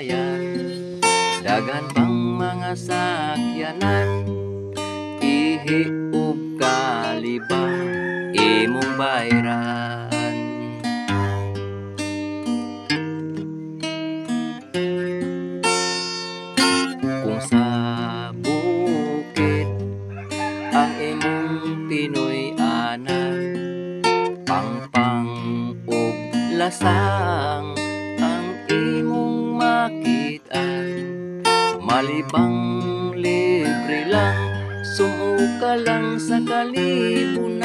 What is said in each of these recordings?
bayan. Daghan pang mga sakyanan, ihi ug kalibang imong bayran. Kung sa bukid ang imong Pinoy anan, pangpang ug lasang ang imong makitaan. Malibang libre lang, sumuo ka lang sa kalibunan.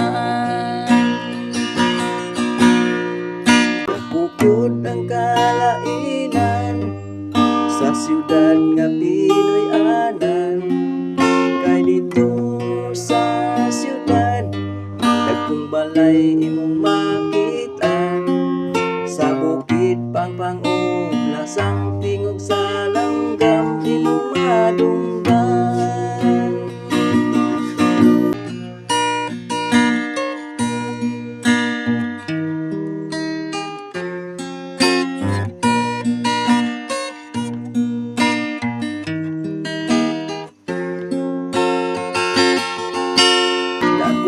Bukod ang kalainan sa siyudad nga Pinoy anan, kay dito sa siyudad dagkong balay imong makitaan. Sa bukid pangpang ug lasang tingog sa langgam imong madunggan.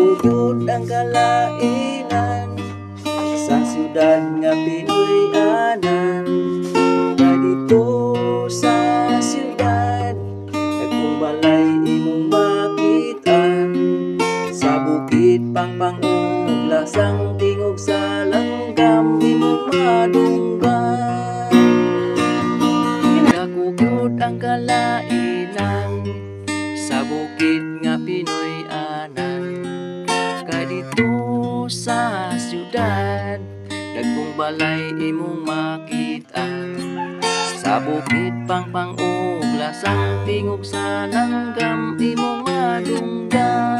Bukod ang kalainan sa siyudad nga Pinoy anan, kay dito sa siyudad dagkong balay imong makitaan. Sa bukid pangpang ug lasang tingog sa langgam imong madunggan. Nagugod ang kalainan sa bukid nga Pinoy anan, kay dito sa siyudad dagkong balay imong makitaan. Sa bukid pangpang ug lasang tingog sa langgam imong madunggan.